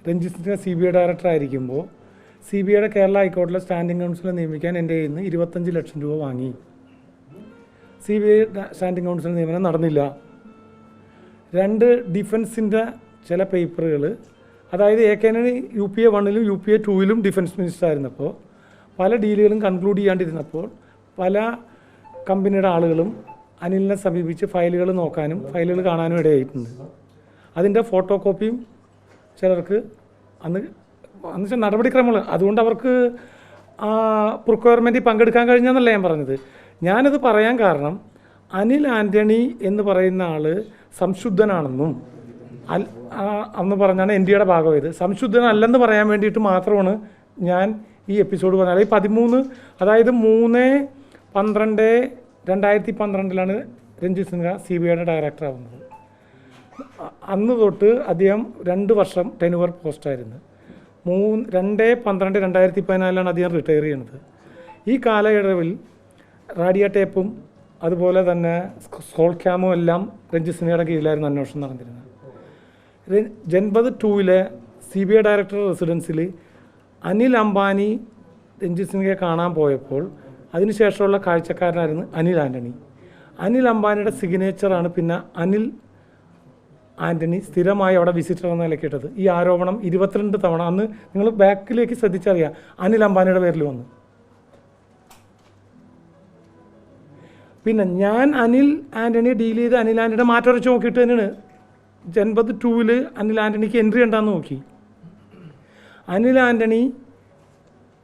Ranjith Sinha CBI director ആയിരിക്കുമ്പോൾ CBIയുടെ കേരള ഹൈക്കോടതിയിലെ standing കൗൺസിലെ നിയമിക്കാൻ എൻ്റെ കയ്യിൽ നിന്ന് 25 ലക്ഷം രൂപ വാങ്ങി. CBI സ്റ്റാൻഡിംഗ് കൗൺസിൽ നിയമനം നടന്നില്ല. 2 ഡിഫൻസിൻ്റെ ചില പേപ്പറുകൾ, അതായത് AK ആൻ്റണി UPA 1-ലും UPA 2-ലും ഡിഫൻസ് മിനിസ്റ്റർ ആയിരുന്നപ്പോൾ പല ഡീലുകളും കൺക്ലൂഡ് ചെയ്യാണ്ടിരുന്നപ്പോൾ പല കമ്പനിയുടെ ആളുകളും അനിലിനെ സമീപിച്ച് ഫയലുകൾ നോക്കാനും ഫയലുകൾ കാണാനും ഇടയായിട്ടുണ്ട്. അതിൻ്റെ ഫോട്ടോ കോപ്പിയും ചിലർക്ക് അന്ന് വെച്ചാൽ നടപടിക്രമങ്ങൾ, അതുകൊണ്ട് അവർക്ക് പ്രൊക്യൂർമെൻറ്റിൽ പങ്കെടുക്കാൻ കഴിഞ്ഞെന്നല്ല ഞാൻ പറഞ്ഞത്. ഞാനത് പറയാൻ കാരണം അനിൽ ആൻ്റണി എന്ന് പറയുന്ന ആൾ സംശുദ്ധനാണെന്നും അന്ന് പറഞ്ഞാണ് NDAയുടെ ഭാഗമായത്. സംശുദ്ധനല്ലെന്ന് പറയാൻ വേണ്ടിയിട്ട് മാത്രമാണ് ഞാൻ ഈ എപ്പിസോഡ് പറഞ്ഞത്. ഈ 13, അതായത് 3/12/2012 രഞ്ജിത്ത് സിൻഹ CBIയുടെ ഡയറക്ടർ ആവുന്നത്. അന്ന് തൊട്ട് അദ്ദേഹം 2 വർഷം ടെനുവർ പോസ്റ്റായിരുന്നു. 2/12/2014 അദ്ദേഹം റിട്ടയർ ചെയ്യുന്നത്. ഈ കാലയളവിൽ റാഡിയ ടേപ്പും അതുപോലെ തന്നെ സ്കോൾ ക്യാമും എല്ലാം രഞ്ജിത്ത് സിൻഹയുടെ കീഴിലായിരുന്നു അന്വേഷണം നടന്നിരുന്നത്. ജൻപത് 2-ലെ CBI ഡയറക്ടർ റെസിഡൻസിൽ അനിൽ അംബാനി രഞ്ജിത്ത് സിൻഹയെ കാണാൻ പോയപ്പോൾ അതിനുശേഷമുള്ള കാഴ്ചക്കാരനായിരുന്നു അനിൽ ആൻ്റണി. അനിൽ അംബാനിയുടെ സിഗ്നേച്ചറാണ് പിന്നെ അനിൽ ആൻ്റണി സ്ഥിരമായി അവിടെ വിസിറ്റർ എന്ന നിലയ്ക്കിട്ടത്. ഈ ആരോപണം 22 തവണ അന്ന് നിങ്ങൾ ബാക്കിലേക്ക് ശ്രദ്ധിച്ചറിയാം അനിൽ അംബാനിയുടെ പേരിൽ വന്നു. പിന്നെ ഞാൻ അനിൽ ആൻ്റണിയെ ഡീൽ ചെയ്ത് അനിൽ ആൻ്റണിയുടെ മാറ്ററച്ച് നോക്കിയിട്ട് തന്നെയാണ് ജൻപത് 2-ൽ അനിൽ ആൻ്റണിക്ക് എൻട്രി ഉണ്ടാന്ന് നോക്കി. അനിൽ ആൻ്റണി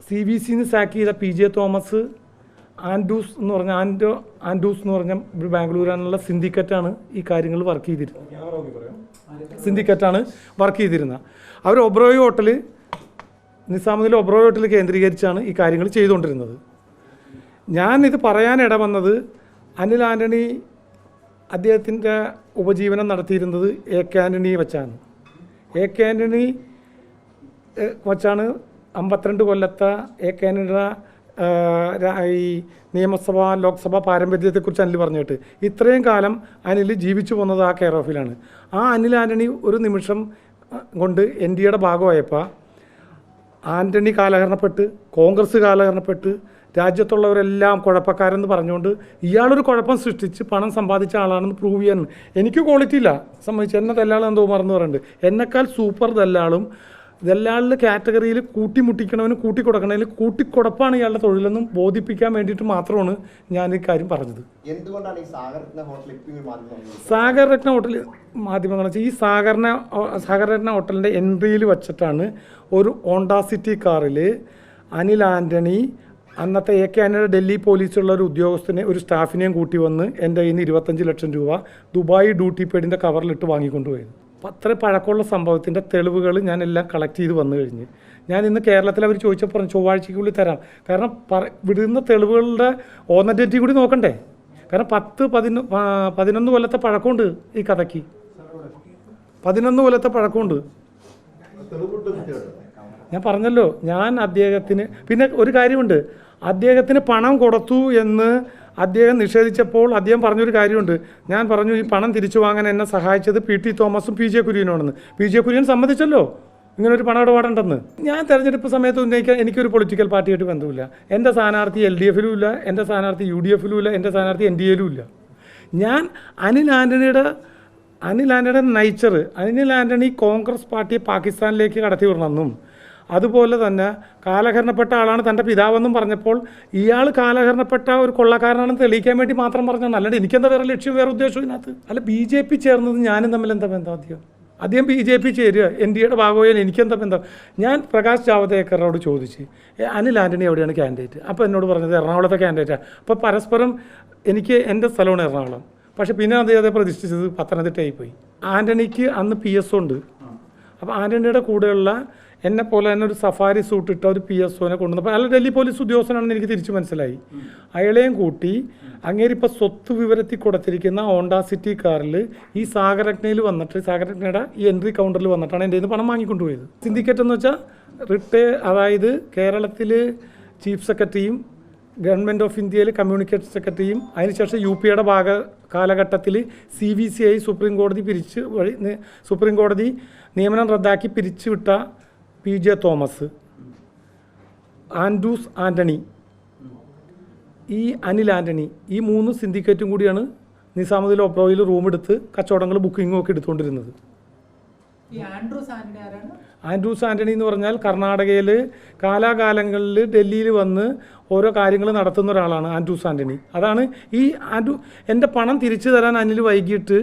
CBCന്ന് സാക്ക് ചെയ്ത PJ തോമസ്, ആൻഡ്രൂസ് എന്ന് പറഞ്ഞ ആൻഡ്രൂസ് എന്ന് പറഞ്ഞ ബാംഗ്ലൂരിലുള്ള സിൻഡിക്കറ്റാണ് ഈ കാര്യങ്ങൾ വർക്ക് ചെയ്തിരുന്നത്. അവർ ഒബ്രോയ് ഹോട്ടൽ, നിസാമുദ്ദീൻ ഒബ്രോയ് ഹോട്ടൽ കേന്ദ്രീകരിച്ചാണ് ഈ കാര്യങ്ങൾ ചെയ്തുകൊണ്ടിരുന്നത്. ഞാനിത് പറയാനിട വന്നത് അനിൽ ആൻ്റണി അദ്ദേഹത്തിൻ്റെ ഉപജീവനം നടത്തിയിരുന്നത് AK ആൻ്റണിയെ വെച്ചാണ്. AK ആൻ്റണി വെച്ചാണ് 52 കൊല്ലത്തെ AK ആൻ്റണിയുടെ ഈ നിയമസഭ ലോക്സഭ പാരമ്പര്യത്തെക്കുറിച്ച് അനിൽ പറഞ്ഞിട്ട് ഇത്രയും കാലം അനിൽ ജീവിച്ചു പോകുന്നത് ആ കെയർ ഓഫിലാണ്. ആ അനിൽ ആൻ്റണി ഒരു നിമിഷം കൊണ്ട് NDAയുടെ ഭാഗമായപ്പോൾ ആൻ്റണി കാലഹരണപ്പെട്ട്, കോൺഗ്രസ് കാലഹരണപ്പെട്ട്, രാജ്യത്തുള്ളവരെല്ലാം കുഴപ്പക്കാരെന്ന് പറഞ്ഞുകൊണ്ട് ഇയാളൊരു കുഴപ്പം സൃഷ്ടിച്ച് പണം സമ്പാദിച്ച ആളാണെന്ന് പ്രൂവ് ചെയ്യാൻ എനിക്ക് ക്വാളിറ്റി ഇല്ല സംബന്ധിച്ച്. എന്നെ ദല്ലാൾ എന്തോ മറന്നു പറയുന്നുണ്ട്. എന്നെക്കാൾ സൂപ്പർ ദല്ലാളും ദല്ലാളിൻ്റെ കാറ്റഗറിയിൽ കൂട്ടിമുട്ടിക്കണവന് കൂട്ടിക്കൊടുക്കണതിൽ കൂട്ടിക്കൊടപ്പാണ് ഇയാളുടെ തൊഴിലെന്നും ബോധിപ്പിക്കാൻ വേണ്ടിയിട്ട് മാത്രമാണ് ഞാൻ ഈ കാര്യം പറഞ്ഞത്. സാഗർ രത്ന ഹോട്ടൽ മാധ്യമങ്ങൾ വെച്ചാൽ ഈ സാഗർ രത്ന ഹോട്ടലിൻ്റെ എൻട്രിയിൽ വച്ചിട്ടാണ് ഒരു ഹോണ്ട സിറ്റി കാറിൽ അനിൽ ആൻ്റണി അന്നത്തെ AK ആൻ്റണിയുടെ ഡൽഹി പോലീസുള്ള ഒരു ഉദ്യോഗസ്ഥനെ, ഒരു സ്റ്റാഫിനെയും കൂട്ടി വന്ന് എൻ്റെ കയ്യിൽ നിന്ന് 25 ലക്ഷം രൂപ ദുബായ് ഡ്യൂട്ടി പെയ്ഡിൻ്റെ കവറിലിട്ട് വാങ്ങിക്കൊണ്ടുപോയത്. അത്ര പഴക്കമുള്ള സംഭവത്തിൻ്റെ തെളിവുകൾ ഞാനെല്ലാം കളക്ട് ചെയ്ത് വന്നു കഴിഞ്ഞ് ഞാൻ ഇന്ന് കേരളത്തിൽ അവർ ചോദിച്ചപ്പോൾ പറഞ്ഞു ചൊവ്വാഴ്ചയ്ക്കുള്ളിൽ തരാം. കാരണം വിടുന്ന തെളിവുകളുടെ ഓതൻറ്റിറ്റി കൂടി നോക്കണ്ടേ. കാരണം 11 കൊല്ലത്തെ പഴക്കമുണ്ട് ഈ കഥയ്ക്ക്. 11 കൊല്ലത്തെ പഴക്കമുണ്ട്. ഞാൻ പറഞ്ഞല്ലോ, ഞാൻ അദ്ദേഹത്തിന് പിന്നെ ഒരു കാര്യമുണ്ട്, അദ്ദേഹത്തിന് പണം കൊടുത്തു എന്ന് അദ്ദേഹം നിഷേധിച്ചപ്പോൾ അദ്ദേഹം പറഞ്ഞൊരു കാര്യമുണ്ട്. ഞാൻ പറഞ്ഞു ഈ പണം തിരിച്ചു വാങ്ങാൻ എന്നെ സഹായിച്ചത് PT തോമസും PJ കുര്യനുമാണെന്ന്. PJ കുര്യൻ സമ്മതിച്ചല്ലോ ഇങ്ങനൊരു പണമിടപാടുണ്ടെന്ന്. ഞാൻ തെരഞ്ഞെടുപ്പ് സമയത്ത് ഉന്നയിക്കാൻ എനിക്കൊരു പൊളിറ്റിക്കൽ പാർട്ടിയായിട്ട് ബന്ധമില്ല. എൻ്റെ സ്ഥാനാർത്ഥി LDFലും ഇല്ല, എൻ്റെ സ്ഥാനാർത്ഥി UDFലും ഇല്ല, എൻ്റെ സ്ഥാനാർത്ഥി NDAയിലും ഇല്ല. ഞാൻ അനിൽ ആൻ്റണിയുടെ നയിച്ചർ, അനിൽ ആൻ്റണി കോൺഗ്രസ് പാർട്ടിയെ പാകിസ്ഥാനിലേക്ക് കടത്തി വിടണമെന്നും അതുപോലെ തന്നെ കാലഹരണപ്പെട്ട ആളാണ് തൻ്റെ പിതാവെന്നും പറഞ്ഞപ്പോൾ ഇയാൾ കാലഹരണപ്പെട്ട ഒരു കൊള്ളക്കാരനാണെന്ന് തെളിയിക്കാൻ വേണ്ടി മാത്രം പറഞ്ഞാണ്. അല്ലാണ്ട് എനിക്കെന്താ വേറെ ലക്ഷ്യം, വേറെ ഉദ്ദേശം ഇതിനകത്ത് അല്ല. BJP ചേർന്നത് ഞാനും തമ്മിൽ എന്താ ബന്ധം? അദ്ദേഹം BJP ചേരുക, NDAയുടെ ഭാഗമായാൽ എനിക്കെന്താ ബന്ധം? ഞാൻ പ്രകാശ് ജാവദേക്കറോട് ചോദിച്ച് അനിൽ ആൻ്റണി എവിടെയാണ് ക്യാൻഡിഡേറ്റ്? അപ്പോൾ എന്നോട് പറഞ്ഞത് എറണാകുളത്തെ ക്യാൻഡിഡേറ്റാണ്. അപ്പോൾ പരസ്പരം എനിക്ക് എൻ്റെ സ്ഥലമാണ് എറണാകുളം, പക്ഷേ പിന്നെ അദ്ദേഹത്തെ പ്രതിഷ്ഠിച്ചത് പത്തനംതിട്ടയായി പോയി. ആൻ്റണിക്ക് അന്ന് PSO ഉണ്ട്. അപ്പോൾ ആൻ്റണിയുടെ കൂടെയുള്ള എന്നെപ്പോലെ തന്നെ ഒരു സഫാരി സൂട്ട് ഇട്ട ഒരു PSOനെ കൊണ്ടുവന്നപ്പോൾ അയാൾ ഡൽഹി പോലീസ് ഉദ്യോഗസ്ഥനാണെന്ന് എനിക്ക് തിരിച്ച് മനസ്സിലായി. അയാളെയും കൂട്ടി അങ്ങേരിപ്പോൾ സ്വത്ത് വിവരത്തിൽ കൊടുത്തിരിക്കുന്ന ഹോണ്ട സിറ്റി കാറിൽ ഈ സാഗരജ്ഞയിൽ വന്നിട്ട് സാഗരജ്ഞയുടെ ഈ എൻട്രി കൗണ്ടറിൽ വന്നിട്ടാണ് എൻ്റെ നിന്ന് പണം വാങ്ങിക്കൊണ്ടുപോയത്. സിൻഡിക്കേറ്റ് എന്ന് വെച്ചാൽ അതായത് കേരളത്തിൽ ചീഫ് സെക്രട്ടറിയും ഗവൺമെൻറ് ഓഫ് ഇന്ത്യയിൽ കമ്മ്യൂണിക്കേഷൻ സെക്രട്ടറിയും അതിനുശേഷം UPയുടെ കാലഘട്ടത്തിൽ CVC ആയി സുപ്രീം കോടതി നിയമനം റദ്ദാക്കി പിരിച്ചുവിട്ട PJ തോമസ്, ആൻഡ്രൂസ് ആൻ്റണി, ഈ അനിൽ ആൻ്റണി, ഈ 3 സിൻഡിക്കേറ്റും കൂടിയാണ് നിസാമുദ്ദീൻ ഒബ്രോയിൽ റൂം എടുത്ത് കച്ചവടങ്ങൾ ബുക്കിങ്ങും ഒക്കെ എടുത്തുകൊണ്ടിരുന്നത്. ആൻഡ്രൂസ് ആൻ്റണി എന്ന് പറഞ്ഞാൽ കർണാടകയിൽ കാലാകാലങ്ങളിൽ ഡൽഹിയിൽ വന്ന് ഓരോ കാര്യങ്ങൾ നടത്തുന്ന ഒരാളാണ് ആൻഡ്രൂസ് ആൻ്റണി. അതാണ് ഈ എൻ്റെ പണം തിരിച്ചു തരാൻ അനിൽ വൈകിട്ട്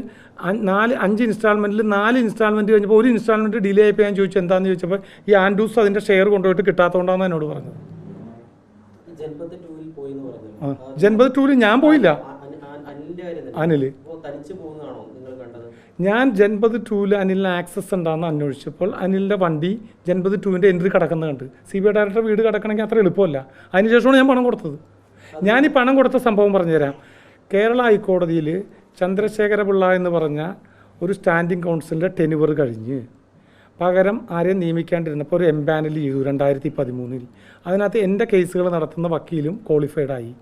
5 ഇൻസ്റ്റാൾമെൻറ്റിൽ 4 ഇൻസ്റ്റാൾമെൻറ്റ് കഴിഞ്ഞപ്പോൾ 1 ഇൻസ്റ്റാൾമെൻറ്റ് ഡിലേ ആയപ്പോൾ ഞാൻ ചോദിച്ചു എന്താണെന്ന് ചോദിച്ചപ്പോൾ ഈ ആൻഡ്രൂസ് അതിൻ്റെ ഷെയർ കൊണ്ടുപോയിട്ട് കിട്ടാത്തതുകൊണ്ടാണ് എന്നോട് പറഞ്ഞത്. ജൻപത് 2-ൽ ഞാൻ പോയില്ല. അനിൽ ഞാൻ ജൻപത് 2-ൽ അനിലിന് ആക്സസ് ഉണ്ടാകുന്ന അന്വേഷിച്ചപ്പോൾ അനിലിൻ്റെ വണ്ടി ജൻപത് 2-ൻ്റെ എൻട്രി കിടക്കുന്നത് കണ്ട്. CBI ഡയറക്ടർ വീട് കിടക്കണമെങ്കിൽ അത്ര എളുപ്പമല്ല. അതിനുശേഷമാണ് ഞാൻ പണം കൊടുത്തത്. ഞാൻ ഈ പണം കൊടുത്ത സംഭവം പറഞ്ഞുതരാം. കേരള ഹൈക്കോടതിയിൽ ചന്ദ്രശേഖരപിള്ള എന്ന് പറഞ്ഞ ഒരു സ്റ്റാൻഡിംഗ് കൗൺസിലിൻ്റെ ടെനുവർ കഴിഞ്ഞ് പകരം ആരെയും നിയമിക്കാണ്ടിരുന്നപ്പോൾ ഒരു എംപാനൽ ചെയ്തു 2013-ൽ. അതിനകത്ത് എൻ്റെ കേസുകൾ നടത്തുന്ന വക്കീലും ക്വാളിഫൈഡായി.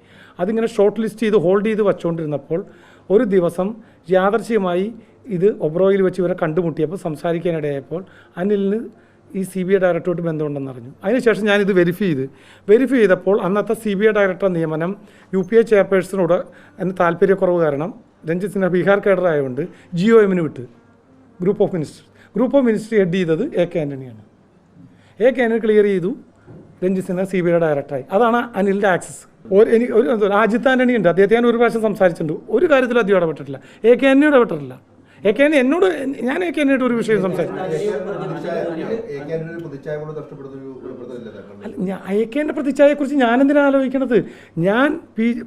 അതിങ്ങനെ ഷോർട്ട് ലിസ്റ്റ് ചെയ്ത് ഹോൾഡ് ചെയ്ത് വച്ചുകൊണ്ടിരുന്നപ്പോൾ ഒരു ദിവസം യാദർച്ഛികമായി ഇത് ഒബ്രോയിൽ വെച്ച് ഇവരെ കണ്ടുമുട്ടിയപ്പോൾ സംസാരിക്കാനിടയായപ്പോൾ അനിലിന് ഈ CBI ഡയറക്ടറോട്ട് ബന്ധമുണ്ടെന്ന് അറിഞ്ഞു. അതിനുശേഷം ഞാനിത് വെരിഫൈ ചെയ്തപ്പോൾ അന്നത്തെ CBI ഡയറക്ടർ നിയമനം UPA ചെയർപേഴ്സണോട് എന്നെ താല്പര്യക്കുറവ് കാരണം രഞ്ജിത്ത് സിൻഹ ബീഹാർ കേഡർ ആയതുകൊണ്ട് GOM-ന് വിട്ട് ഗ്രൂപ്പ് ഓഫ് മിനിസ്റ്റർ ഹെഡ് ചെയ്തത് AK ആൻ്റണിയാണ്. AK ആൻ്റണി ക്ലിയർ ചെയ്തു, രഞ്ജിത്ത് സിൻഹ CBI ഡയറക്ടറായി. അതാണ് അനിലിൻ്റെ ആക്സസ്. എനിക്ക് ഒരു രാജിത്ത് ആൻ്റണി ഉണ്ട്, അദ്ദേഹത്തെ ഞാൻ ഒരു പ്രാവശ്യം സംസാരിച്ചിട്ടുണ്ട്. ഒരു കാര്യത്തിലും അധികം ഇടപെട്ടിട്ടില്ല. AK ആൻ്റണി ഇടപെട്ടിട്ടില്ല. AK ആൻ്റണി എന്നോട് ഞാൻ AK ആൻ്റണിയായിട്ട് ഒരു വിഷയം സംസാരിച്ചു. AK ആൻ്റണിയുടെ പ്രതിച്ഛായയെക്കുറിച്ച് ഞാനെന്തിനാണ് ആലോചിക്കണത്? ഞാൻ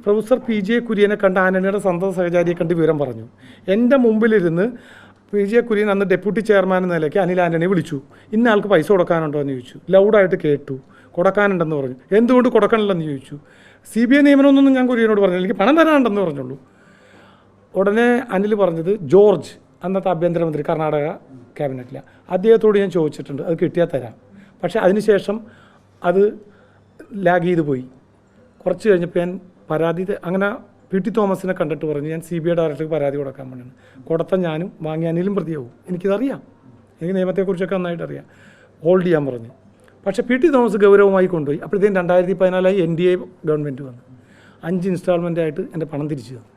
പ്രൊഫസർ PJ കുര്യനെ കണ്ട ആൻ്റണിയുടെ സ്വന്തം സഹചാരിയെ കണ്ട് വിവരം പറഞ്ഞു. എൻ്റെ മുമ്പിലിരുന്ന് PJ കുര്യൻ അന്ന് ഡെപ്യൂട്ടി ചെയർമാൻ എന്ന നിലയ്ക്ക് അനിൽ ആൻ്റണി വിളിച്ചു. ഇന്ന ആൾക്ക് പൈസ കൊടുക്കാനുണ്ടോ എന്ന് ചോദിച്ചു. ലൗഡായിട്ട് കേട്ടു. കൊടുക്കാനുണ്ടെന്ന് പറഞ്ഞു. എന്തുകൊണ്ട് കൊടുക്കണില്ലെന്ന് ചോദിച്ചു. CBI നിയമനമൊന്നും ഞാൻ കുര്യനോട് പറഞ്ഞില്ല, എനിക്ക് പണം തരാനുണ്ടെന്ന് പറഞ്ഞുള്ളൂ. ഉടനെ അനിൽ പറഞ്ഞത് ജോർജ്, അന്നത്തെ ആഭ്യന്തരമന്ത്രി കർണാടക ക്യാബിനറ്റിൽ, അദ്ദേഹത്തോട് ഞാൻ ചോദിച്ചിട്ടുണ്ട്, അത് കിട്ടിയാൽ തരാം. പക്ഷേ അതിനുശേഷം അത് ലാഗ് ചെയ്ത് പോയി. കുറച്ച് കഴിഞ്ഞപ്പോൾ ഞാൻ പരാതി അങ്ങനെ PT തോമസിനെ കണ്ടിട്ട് പറഞ്ഞു ഞാൻ CBI ഡയറക്ടർക്ക് പരാതി കൊടുക്കാൻ വേണ്ടിയാണ്. കൊടുത്ത ഞാനും വാങ്ങി അനിലും പ്രതിയാവും. എനിക്കിതറിയാം, എനിക്ക് നിയമത്തെക്കുറിച്ചൊക്കെ നന്നായിട്ട് അറിയാം. ഹോൾഡ് ചെയ്യാൻ പറഞ്ഞു. പക്ഷേ PT തോമസ് ഗൗരവമായി കൊണ്ടുപോയി. അപ്പോഴത്തേക്കും 2014 NDA ഗവൺമെൻറ് വന്നു. 5 ഇൻസ്റ്റാൾമെൻറ്റായിട്ട് എൻ്റെ പണം തിരിച്ചു തന്നു.